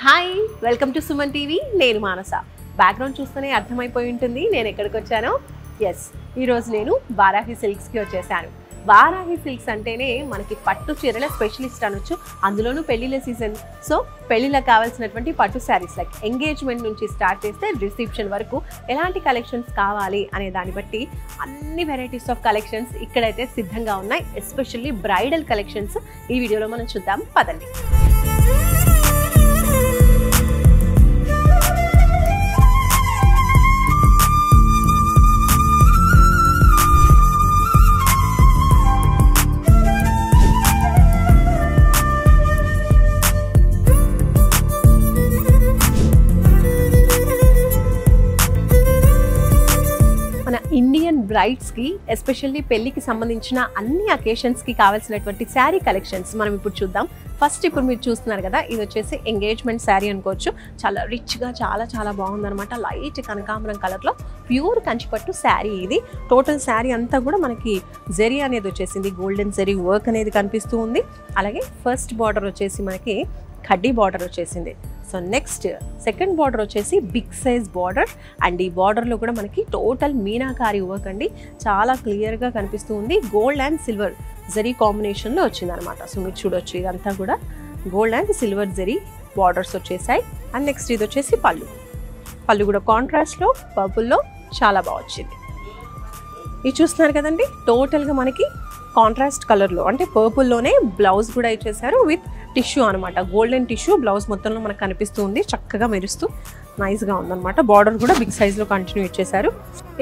Hi welcome to Suman TV. నేను మానస. Background చూస్తేనే అర్థమైపోయి ఉంటుంది నేను ఎక్కడికి వచ్చానో. ఎస్, ఈరోజు నేను వారాహి సిల్క్స్కి వచ్చేసాను. వారాహి సిల్క్స్ అంటేనే మనకి పట్టు చీరల స్పెషలిస్ట్ అనొచ్చు. అందులోనూ పెళ్లిళ్ళ సీజన్. సో పెళ్లిళ్ళకి కావాల్సినటువంటి పట్టు శారీస్ లైక్ ఎంగేజ్మెంట్ నుంచి స్టార్ట్ చేస్తే రిసెప్షన్ వరకు ఎలాంటి కలెక్షన్స్ కావాలి అనే దాన్ని బట్టి అన్ని వెరైటీస్ ఆఫ్ కలెక్షన్స్ ఇక్కడైతే సిద్ధంగా ఉన్నాయి. ఎస్పెషల్లీ బ్రైడల్ కలెక్షన్స్ ఈ వీడియోలో మనం చూద్దాం. పదండి. ఇండియన్ బ్రైడ్స్కి ఎస్పెషల్లీ పెళ్ళికి సంబంధించిన అన్ని అకేషన్స్కి కావాల్సినటువంటి శారీ కలెక్షన్స్ మనం ఇప్పుడు చూద్దాం. ఫస్ట్ ఇప్పుడు మీరు చూస్తున్నారు కదా, ఇది వచ్చేసి ఎంగేజ్మెంట్ శారీ అనుకోవచ్చు. చాలా రిచ్గా చాలా బాగుందనమాట. లైట్ కనకాంబరం కలర్లో ప్యూర్ కంచిపట్టు శారీ. ఇది టోటల్ శారీ అంతా కూడా మనకి జరీ అనేది వచ్చేసింది. గోల్డెన్ జరీ వర్క్ అనేది కనిపిస్తూ ఉంది. అలాగే ఫస్ట్ బార్డర్ వచ్చేసి మనకి కడ్డీ బార్డర్ వచ్చేసింది. సో నెక్స్ట్ సెకండ్ బార్డర్ వచ్చేసి బిగ్ సైజ్ బార్డర్. అండ్ ఈ బార్డర్లో కూడా మనకి టోటల్ మీనాకారి వర్క్ అండి. చాలా క్లియర్గా కనిపిస్తూ ఉంది. గోల్డ్ అండ్ సిల్వర్ జరీ కాంబినేషన్లో వచ్చిందనమాట. సో మీరు చూడొచ్చు, ఇదంతా కూడా gold and silver zari borders వచ్చేసాయి. అండ్ నెక్స్ట్ ఇది వచ్చేసి పళ్ళు కూడా కాంట్రాస్ట్లో పర్పుల్లో చాలా బాగా వచ్చింది. ఇది చూస్తున్నారు కదండి, టోటల్గా మనకి కాంట్రాస్ట్ కలర్లో అంటే పర్పుల్లోనే బ్లౌజ్ కూడా ఇచ్చేసారు విత్ టిష్యూ అనమాట. గోల్డెన్ టిష్యూ బ్లౌజ్ మొత్తంలో మనకు కనిపిస్తూ ఉంది. చక్కగా మెరుస్తూ నైస్గా ఉందన్నమాట. బార్డర్ కూడా బిగ్ సైజ్లో కంటిన్యూ ఇచ్చేసారు.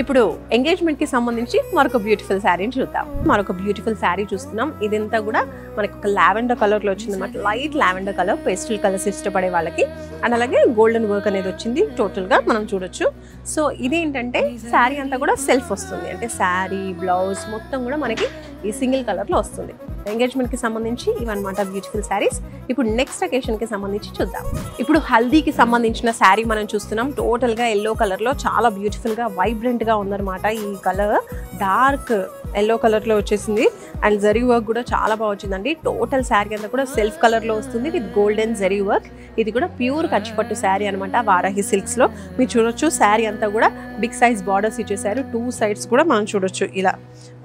ఇప్పుడు ఎంగేజ్మెంట్కి సంబంధించి మరొక బ్యూటిఫుల్ శారీని చూద్దాం. మరొక బ్యూటిఫుల్ శారీ చూస్తున్నాం. ఇదంతా కూడా మనకి ఒక లావెండర్ కలర్లో వచ్చిందన్నమాట. Light lavender colour, pastel colours ఇష్టపడే వాళ్ళకి. అండ్ అలాగే గోల్డెన్ వర్క్ అనేది వచ్చింది టోటల్గా మనం చూడొచ్చు. సో ఇదేంటంటే శారీ అంతా కూడా సెల్ఫ్ వస్తుంది. అంటే శారీ బ్లౌజ్ మొత్తం కూడా మనకి ఈ సింగిల్ కలర్లో వస్తుంది. ఎంగేజ్మెంట్కి సంబంధించి ఇవన్నమాట బ్యూటిఫుల్ శారీస్. ఇప్పుడు నెక్స్ట్ అకేషన్కి సంబంధించి చూద్దాం. ఇప్పుడు హల్దీకి సంబంధించిన శారీ మనం చూస్తున్నాం. టోటల్గా ఎల్లో కలర్లో చాలా బ్యూటిఫుల్గా వైబ్రెంట్గా ఉందన్నమాట. ఈ కలర్ డార్క్ ఎల్లో కలర్లో వచ్చేసింది. అండ్ జరీ వర్క్ కూడా చాలా బాగా వచ్చిందండి. టోటల్ శారీ అంతా కూడా సెల్ఫ్ కలర్లో వస్తుంది విత్ గోల్డెన్ జరీ వర్క్. ఇది కూడా ప్యూర్ కంచిపట్టు శారీ అనమాట వారాహి సిల్క్స్లో. మీరు చూడొచ్చు శారీ అంతా కూడా బిగ్ సైజ్ బార్డర్స్ ఇచ్చేసారు. 2 sides కూడా మనం చూడొచ్చు. ఇలా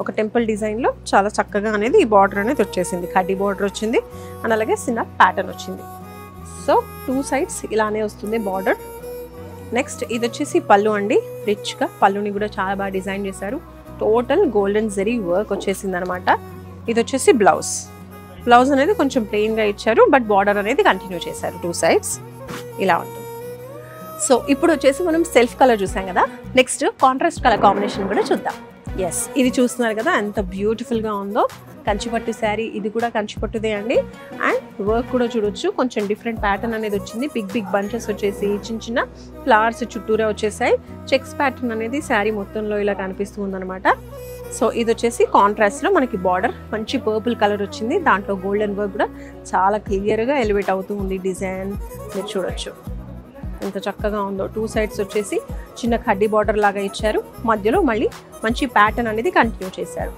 ఒక టెంపుల్ డిజైన్లో చాలా చక్కగా అనేది ఈ బార్డర్ అనేది వచ్చేసింది. కడ్డీ బార్డర్ వచ్చింది. అండ్ అలాగే చిన్న ప్యాటర్న్ వచ్చింది. సో 2 sides ఇలానే వస్తుంది బార్డర్. నెక్స్ట్ ఇది వచ్చేసి పళ్ళు అండి. రిచ్గా పళ్ళుని కూడా చాలా బాగా డిజైన్ చేశారు. టోటల్ గోల్డెన్ జరీ వర్క్ వచ్చేసింది అనమాట. ఇది వచ్చేసి బ్లౌజ్ అనేది కొంచెం ప్లెయిన్గా ఇచ్చారు. బట్ బార్డర్ అనేది కంటిన్యూ చేశారు 2 sides. ఇలా ఉంటుంది. సో ఇప్పుడు వచ్చేసి మనం సెల్ఫ్ కలర్ చూసాం కదా, నెక్స్ట్ కాంట్రాస్ట్ కలర్ కాంబినేషన్ కూడా చూద్దాం. ఎస్, ఇది చూస్తున్నారు కదా ఎంత బ్యూటిఫుల్గా ఉందో. కంచిపట్టు శారీ, ఇది కూడా కంచిపట్టుదే అండి. అండ్ వర్క్ కూడా చూడొచ్చు, కొంచెం డిఫరెంట్ ప్యాటర్న్ అనేది వచ్చింది. బిగ్ బంచెస్ వచ్చేసి చిన్న ఫ్లవర్స్ చుట్టూరా వచ్చేసాయి. చెక్స్ ప్యాటర్న్ అనేది శారీ మొత్తంలో ఇలా కనిపిస్తూ ఉందన్నమాట. సో ఇది వచ్చేసి కాంట్రాస్ట్లో మనకి బార్డర్ మంచి పర్పుల్ కలర్ వచ్చింది. దాంట్లో గోల్డెన్ వర్క్ కూడా చాలా క్లియర్గా ఎలివేట్ అవుతూ ఉంది. డిజైన్ మీరు చూడొచ్చు ఎంత చక్కగా ఉందో. 2 sides వచ్చేసి చిన్న కడ్డీ బార్డర్ లాగా ఇచ్చారు. మధ్యలో మళ్ళీ మంచి ప్యాటర్న్ అనేది కంటిన్యూ చేశారు.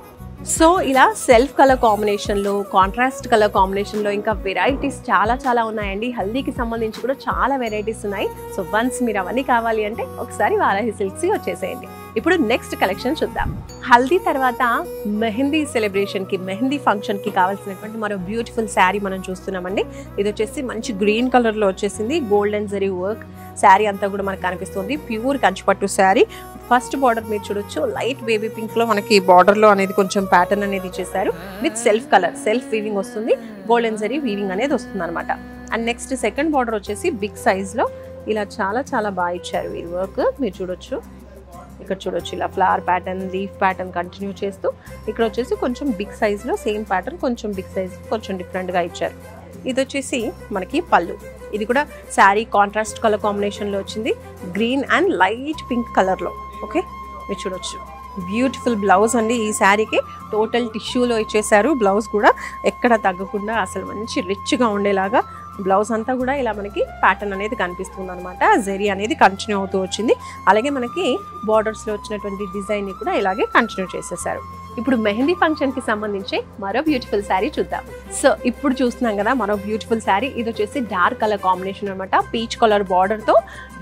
సో ఇలా సెల్ఫ్ కలర్ కాంబినేషన్లో, కాంట్రాస్ట్ కలర్ కాంబినేషన్లో ఇంకా వెరైటీస్ చాలా ఉన్నాయండి. హల్దీకి సంబంధించి కూడా చాలా వెరైటీస్ ఉన్నాయి. సో వన్స్ మీరు అవన్నీ కావాలి అంటే ఒకసారి వారాహి సిల్క్స్కి వచ్చేసేయండి. ఇప్పుడు నెక్స్ట్ కలెక్షన్ చూద్దాం. హల్దీ తర్వాత మెహందీ సెలబ్రేషన్కి, మెహందీ ఫంక్షన్కి కావాల్సినటువంటి మరో బ్యూటిఫుల్ శారీ మనం చూస్తున్నామండి. ఇది వచ్చేసి మంచి గ్రీన్ కలర్లో వచ్చేసింది. గోల్డెన్ జరీ వర్క్ శారీ అంతా కూడా మనకు కనిపిస్తుంది. ప్యూర్ కంచిపట్టు శారీ. ఫస్ట్ బార్డర్ మీరు చూడొచ్చు, లైట్ బేబీ పింక్లో మనకి బార్డర్లో అనేది కొంచెం ప్యాటర్న్ అనేది ఇచ్చేసారు. With self colour, self weaving వస్తుంది. గోల్డెన్ జరీ వీవింగ్ అనేది వస్తుంది అనమాట. అండ్ నెక్స్ట్ సెకండ్ బార్డర్ వచ్చేసి బిగ్ సైజ్లో ఇలా చాలా బాగా ఇచ్చారు ఈ వర్క్. మీరు చూడొచ్చు, ఇక్కడ చూడొచ్చు ఇలా flower pattern, leaf pattern continue చేస్తూ ఇక్కడ వచ్చేసి కొంచెం బిగ్ సైజ్లో సేమ్ ప్యాటర్న్, కొంచెం బిగ్ సైజ్, కొంచెం డిఫరెంట్గా ఇచ్చారు. ఇది వచ్చేసి మనకి పళ్ళు. ఇది కూడా శారీ కాంట్రాస్ట్ కలర్ కాంబినేషన్లో వచ్చింది. గ్రీన్ అండ్ లైట్ పింక్ కలర్లో. ఓకే, మీరు చూడొచ్చు బ్యూటిఫుల్ బ్లౌజ్ అండి. ఈ శారీకి టోటల్ టిష్యూలో ఇచ్చేసారు. బ్లౌజ్ కూడా ఎక్కడ తగ్గకుండా అసలు మంచి రిచ్గా ఉండేలాగా బ్లౌజ్ అంతా కూడా ఇలా మనకి ప్యాటర్న్ అనేది కనిపిస్తుంది అనమాట. జెరీ అనేది కంటిన్యూ అవుతూ వచ్చింది. అలాగే మనకి బార్డర్స్లో వచ్చినటువంటి డిజైన్ని కూడా ఇలాగే కంటిన్యూ చేసేసారు. ఇప్పుడు మెహందీ ఫంక్షన్కి సంబంధించి మరో బ్యూటిఫుల్ శారీ చూద్దాం. సో ఇప్పుడు చూస్తున్నాం కదా మరో బ్యూటిఫుల్ శారీ. ఇది వచ్చేసి డార్క్ కలర్ కాంబినేషన్ అనమాట. పీచ్ కలర్ బార్డర్తో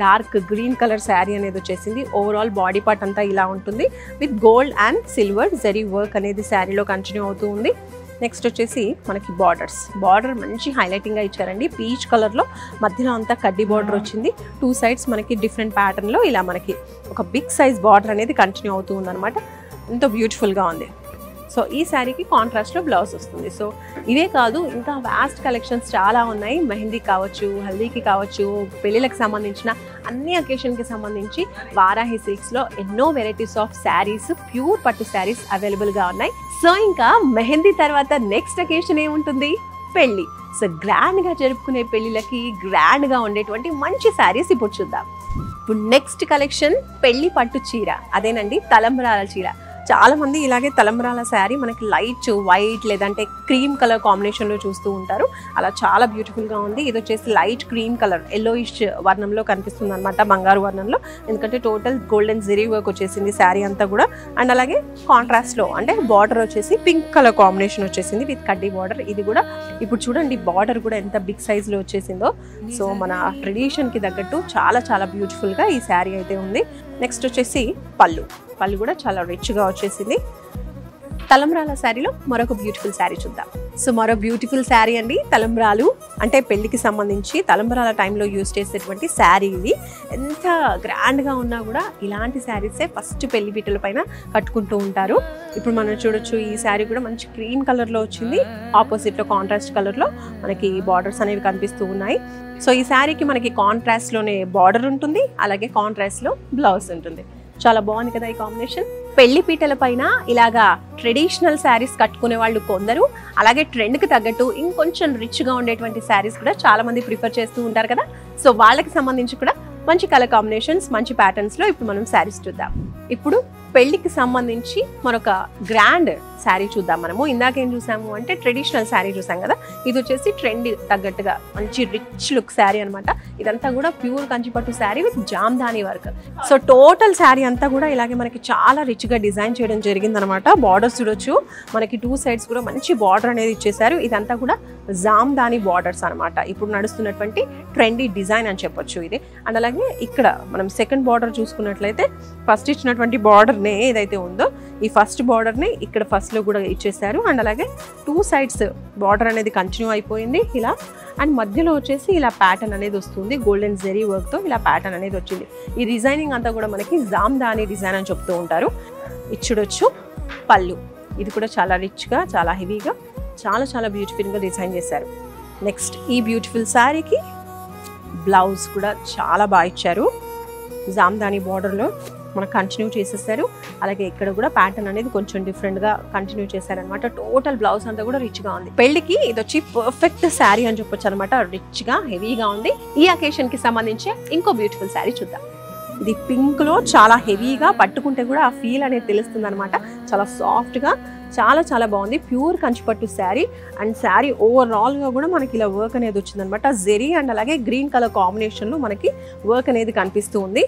డార్క్ గ్రీన్ కలర్ శారీ అనేది వచ్చేసింది. ఓవరాల్ బాడీ పార్ట్ అంతా ఇలా ఉంటుంది. With gold and silver zari work అనేది శారీలో కంటిన్యూ అవుతూ ఉంది. నెక్స్ట్ వచ్చేసి మనకి బార్డర్ మంచి హైలైటింగ్గా ఇచ్చారండి. పీచ్ కలర్లో మధ్యలో అంతా కడ్డీ బార్డర్ వచ్చింది. 2 సైడ్స్ మనకి డిఫరెంట్ ప్యాటర్న్లో ఇలా మనకి ఒక బిగ్ సైజ్ బార్డర్ అనేది కంటిన్యూ అవుతూ ఉందన్నమాట. ఎంతో బ్యూటిఫుల్గా ఉంది. సో ఈ శారీకి కాంట్రాస్ట్లో బ్లౌజ్ వస్తుంది. సో ఇవే కాదు, ఇంకా వాస్ట్ కలెక్షన్స్ చాలా ఉన్నాయి. మెహందీ కావచ్చు, హల్దీకి కావచ్చు, పెళ్ళిళ్ళకి సంబంధించిన అన్ని అకేషన్కి సంబంధించి వారాహి సిల్క్స్లో ఎన్నో వెరైటీస్ ఆఫ్ శారీస్, ప్యూర్ పట్టు శారీస్ అవైలబుల్గా ఉన్నాయి. సో ఇంకా మెహందీ తర్వాత నెక్స్ట్ అకేషన్ ఏముంటుంది? పెళ్ళి. సో గ్రాండ్గా జరుపుకునే పెళ్ళిళ్ళకి గ్రాండ్గా ఉండేటువంటి మంచి శారీస్ ఇప్పుడు చూద్దాం. ఇప్పుడు నెక్స్ట్ కలెక్షన్ పెళ్లి పట్టు చీర. అదేనండి తలంబ్రాల చీర. చాలా మంది ఇలాగే తలంబ్రాల శారీ మనకి లైట్ వైట్ లేదంటే క్రీమ్ కలర్ కాంబినేషన్లో చూస్తూ ఉంటారు. అలా చాలా బ్యూటిఫుల్గా ఉంది. ఇది వచ్చేసి లైట్ క్రీమ్ కలర్ ఎల్లోయిష్ వర్ణంలో కనిపిస్తుంది అనమాట, బంగారు వర్ణంలో. ఎందుకంటే టోటల్ గోల్డెన్ జెరీ వర్క్ వచ్చేసింది శారీ అంతా కూడా. అండ్ అలాగే కాంట్రాస్ట్లో అంటే బార్డర్ వచ్చేసి పింక్ కలర్ కాంబినేషన్ వచ్చేసింది విత్ కడ్డీ బార్డర్. ఇది కూడా ఇప్పుడు చూడండి బార్డర్ కూడా ఎంత బిగ్ సైజ్లో వచ్చేసిందో. సో మన ట్రెడిషన్కి తగ్గట్టు చాలా చాలా బ్యూటిఫుల్గా ఈ శారీ అయితే ఉంది. నెక్స్ట్ వచ్చేసి పళ్ళు కూడా చాలా రిచ్గా వచ్చేసింది. తలంబ్రాల శారీలో మరొక బ్యూటిఫుల్ శారీ చూద్దాం. సో మరో బ్యూటిఫుల్ శారీ అండి. తలంబ్రాలు అంటే పెళ్లికి సంబంధించి తలంబ్రాల టైంలో యూజ్ చేసేటువంటి శారీ ఇది. ఎంత గ్రాండ్గా ఉన్నా కూడా ఇలాంటి శారీసే ఫస్ట్ పెళ్లి పీటల పైన కట్టుకుంటూ ఉంటారు. ఇప్పుడు మనం చూడొచ్చు ఈ శారీ కూడా మంచి క్రీమ్ కలర్లో వచ్చింది. ఆపోజిట్లో కాంట్రాస్ట్ కలర్లో మనకి బార్డర్స్ అనేవి కనిపిస్తూ ఉన్నాయి. సో ఈ శారీకి మనకి కాంట్రాస్ట్లోనే బార్డర్ ఉంటుంది, అలాగే కాంట్రాస్ట్లో బ్లౌజ్ ఉంటుంది. చాలా బాగుంది కదా ఈ కాంబినేషన్. పెళ్లి పీటల పైన ఇలాగా ట్రెడిషనల్ శారీస్ కట్టుకునే వాళ్ళు కొందరు, అలాగే ట్రెండ్కి తగ్గట్టు ఇంకొంచెం రిచ్గా ఉండేటువంటి శారీస్ కూడా చాలా మంది ప్రిఫర్ చేస్తూ ఉంటారు కదా. సో వాళ్ళకి సంబంధించి కూడా మంచి కలర్ కాంబినేషన్స్, మంచి ప్యాటర్న్స్లో ఇప్పుడు మనం శారీస్ చూద్దాం. ఇప్పుడు పెళ్లికి సంబంధించి మరొక గ్రాండ్ శారీ చూద్దాం. మనము ఇందాకేం చూసాము అంటే ట్రెడిషనల్ శారీ చూసాం కదా. ఇది వచ్చేసి ట్రెండ్ తగ్గట్టుగా మంచి రిచ్ లుక్ శారీ అనమాట. ఇదంతా కూడా pure Kanchipattu sari with Jamdani work. So total sari అంతా కూడా ఇలాగే మనకి చాలా రిచ్గా డిజైన్ చేయడం జరిగింది అనమాట. బార్డర్స్ చూడొచ్చు, మనకి 2 సైడ్స్ కూడా మంచి బార్డర్ అనేది ఇచ్చేసారు. ఇదంతా కూడా జామ్దాని బార్డర్స్ అనమాట. ఇప్పుడు నడుస్తున్నటువంటి ట్రెండీ డిజైన్ అని చెప్పొచ్చు ఇది. అండ్ అలాగే ఇక్కడ మనం సెకండ్ బార్డర్ చూసుకున్నట్లయితే ఫస్ట్ ఇచ్చినటువంటి బార్డర్నే ఏదైతే ఉందో ఈ ఫస్ట్ బార్డర్ని ఇక్కడ ఫస్ట్లో కూడా ఇచ్చేసారు. అండ్ అలాగే 2 సైడ్స్ బార్డర్ అనేది కంటిన్యూ అయిపోయింది ఇలా. అండ్ మధ్యలో వచ్చేసి ఇలా ప్యాటర్న్ అనేది వస్తుంది. గోల్డెన్ జెరీ వర్క్తో ఇలా ప్యాటర్న్ అనేది వచ్చింది. ఈ డిజైనింగ్ అంతా కూడా మనకి జామ్దాని డిజైన్ అని చెప్తూ ఉంటారు. ఇచ్చుడొచ్చు పళ్ళు. ఇది కూడా చాలా రిచ్గా, చాలా హెవీగా, చాలా చాలా బ్యూటిఫుల్గా డిజైన్ చేశారు. నెక్స్ట్ ఈ బ్యూటిఫుల్ శారీకి బ్లౌజ్ కూడా చాలా బాగా ఇచ్చారు. జామ్దాని బార్డర్లో మనకు కంటిన్యూ చేసేసారు. అలాగే ఇక్కడ కూడా ప్యాటర్న్ అనేది కొంచెం డిఫరెంట్గా కంటిన్యూ చేశారనమాట. టోటల్ బ్లౌజ్ అంతా కూడా రిచ్గా ఉంది. పెళ్లికి ఇది వచ్చి పర్ఫెక్ట్ శారీ అని చెప్పొచ్చు అనమాట. రిచ్గా, హెవీగా ఉంది. ఈ అకేషన్కి సంబంధించి ఇంకో బ్యూటిఫుల్ శారీ చూద్దాం. ఇది పింక్లో చాలా హెవీగా, పట్టుకుంటే కూడా ఆ ఫీల్ అనేది తెలుస్తుంది అనమాట. చాలా సాఫ్ట్గా, చాలా చాలా బాగుంది. Pure Kanchipattu sari. And sari ఓవరాల్గా కూడా మనకి ఇలా వర్క్ అనేది వచ్చిందనమాట. జెరీ అండ్ అలాగే గ్రీన్ కలర్ కాంబినేషన్లో మనకి వర్క్ అనేది కనిపిస్తూ ఉంది.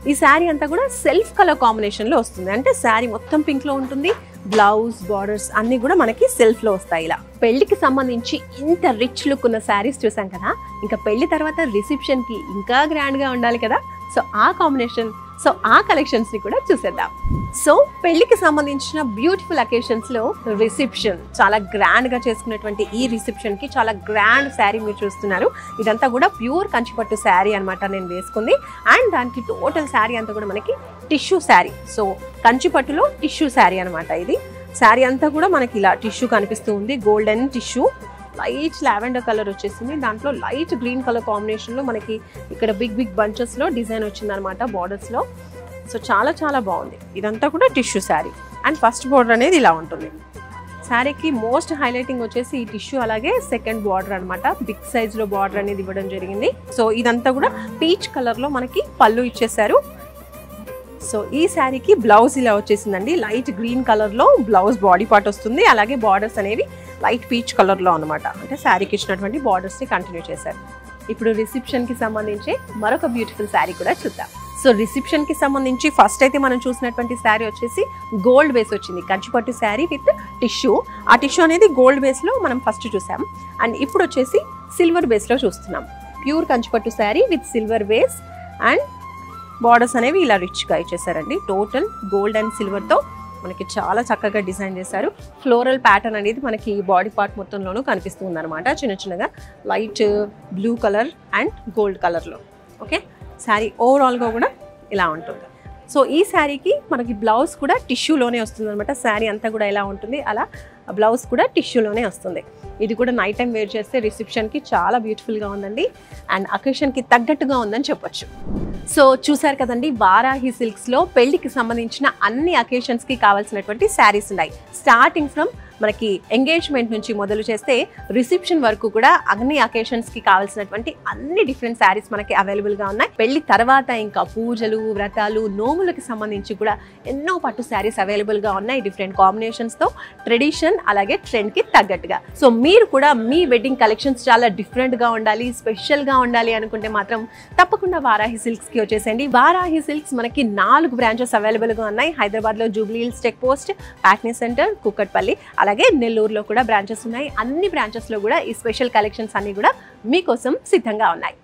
ఈ శారీ అంతా కూడా సెల్ఫ్ కలర్ కాంబినేషన్లో వస్తుంది. అంటే శారీ మొత్తం పింక్లో ఉంటుంది. బ్లౌజ్, బార్డర్స్ అన్నీ కూడా మనకి సెల్ఫ్లో వస్తాయి. ఇలా పెళ్లికి సంబంధించి ఇంత రిచ్ లుక్ ఉన్న శారీస్ చూసాం కదా. ఇంకా పెళ్లి తర్వాత రిసెప్షన్కి ఇంకా గ్రాండ్గా ఉండాలి కదా. సో ఆ కాంబినేషన్, సో ఆ కలెక్షన్స్ని కూడా చూసేద్దాం. సో పెళ్లికి సంబంధించిన బ్యూటిఫుల్ అకేషన్స్లో రిసెప్షన్, చాలా గ్రాండ్గా చేసుకున్నటువంటి ఈ రిసెప్షన్కి చాలా గ్రాండ్ శారీ మీరు చూస్తున్నారు. ఇదంతా కూడా ప్యూర్ కంచిపట్టు శారీ అనమాట నేను వేసుకుంది. అండ్ దానికి టోటల్ శారీ అంతా కూడా మనకి టిష్యూ శారీ. సో కంచిపట్టులో టిష్యూ శారీ అనమాట ఇది. శారీ అంతా కూడా మనకి ఇలా టిష్యూ కనిపిస్తూ ఉంది. Golden tissue, light lavender colour వచ్చేసింది. దాంట్లో లైట్ గ్రీన్ కలర్ కాంబినేషన్లో మనకి ఇక్కడ బిగ్ బిగ్ బంచెస్లో డిజైన్ వచ్చింది అనమాట బార్డర్స్లో. సో చాలా చాలా బాగుంది. ఇదంతా కూడా tissue sari. And first border అనేది ఇలా ఉంటుంది. శారీకి మోస్ట్ హైలైటింగ్ వచ్చేసి ఈ టిష్యూ, అలాగే సెకండ్ బార్డర్ అనమాట. బిగ్ సైజ్లో బార్డర్ అనేది ఇవ్వడం జరిగింది. సో ఇదంతా కూడా పీచ్ కలర్లో మనకి పళ్ళు ఇచ్చేసారు. సో ఈ శారీకి బ్లౌజ్ ఇలా వచ్చేసిందండి. లైట్ గ్రీన్ కలర్లో బ్లౌజ్ బాడీ పార్ట్ వస్తుంది. అలాగే బార్డర్స్ అనేవి లైట్ పీచ్ కలర్లో అనమాట. అంటే శారీకి ఇచ్చినటువంటి బార్డర్స్ని కంటిన్యూ చేశారు. ఇప్పుడు రిసెప్షన్కి సంబంధించి మరొక బ్యూటిఫుల్ శారీ కూడా చూద్దాం. సో రిసెప్షన్కి సంబంధించి ఫస్ట్ అయితే మనం చూసినటువంటి శారీ వచ్చేసి గోల్డ్ బేస్ వచ్చింది. కంచిపట్టు శారీ విత్ టిష్యూ. ఆ టిష్యూ అనేది గోల్డ్ బేస్లో మనం ఫస్ట్ చూసాం. అండ్ ఇప్పుడు వచ్చేసి సిల్వర్ బేస్లో చూస్తున్నాం. Pure Kanchipattu sari with silver base and borders అనేవి ఇలా రిచ్గా ఇచ్చేసారండి. టోటల్ గోల్డ్ అండ్ సిల్వర్తో మనకి చాలా చక్కగా డిజైన్ చేశారు. ఫ్లోరల్ ప్యాటర్న్ అనేది మనకి బాడీ పార్ట్ మొత్తంలోనూ కనిపిస్తుంది అనమాట. చిన్న చిన్నగా light blue colour and gold కలర్లో. ఓకే, శారీ ఓవరాల్గా కూడా ఇలా ఉంటుంది. సో ఈ శారీకి మనకి బ్లౌజ్ కూడా టిష్యూలోనే వస్తుంది అనమాట. శారీ అంతా కూడా ఎలా ఉంటుంది అలా బ్లౌజ్ కూడా టిష్యూలోనే వస్తుంది. ఇది కూడా నైట్ టైం వేర్ చేస్తే రిసెప్షన్కి చాలా బ్యూటిఫుల్గా ఉందండి. అండ్ అకేషన్కి తగ్గట్టుగా ఉందని చెప్పొచ్చు. సో చూసారు కదండి, వారాహి సిల్క్స్లో పెళ్లికి సంబంధించిన అన్ని అకేషన్స్కి కావాల్సినటువంటి శారీస్ ఉన్నాయి. స్టార్టింగ్ ఫ్రమ్ మనకి ఎంగేజ్మెంట్ నుంచి మొదలు చేస్తే రిసెప్షన్ వరకు కూడా అన్ని అకేషన్స్కి కావాల్సినటువంటి అన్ని డిఫరెంట్ శారీస్ మనకి అవైలబుల్గా ఉన్నాయి. పెళ్లి తర్వాత ఇంకా పూజలు, వ్రతాలు, నోములకి సంబంధించి కూడా ఎన్నో పట్టు శారీస్ అవైలబుల్గా ఉన్నాయి. డిఫరెంట్ కాంబినేషన్స్తో ట్రెడిషన్ అలాగే ట్రెండ్కి తగ్గట్టుగా. సో మీరు కూడా మీ వెడ్డింగ్ కలెక్షన్స్ చాలా డిఫరెంట్గా ఉండాలి, స్పెషల్గా ఉండాలి అనుకుంటే మాత్రం తప్పకుండా వారాహి సిల్క్స్కి వచ్చేసేయండి. వారాహి సిల్క్స్ మనకి 4 బ్రాంచెస్ అవైలబుల్గా ఉన్నాయి. హైదరాబాద్లో Jubilee hills tech post, Patny centre, Kukatpally, అలాగే నెల్లూరులో కూడా బ్రాంచెస్ ఉన్నాయి. అన్ని బ్రాంచెస్లో కూడా ఈ స్పెషల్ కలెక్షన్స్ అన్ని కూడా మీకోసం సిద్ధంగా ఉన్నాయి.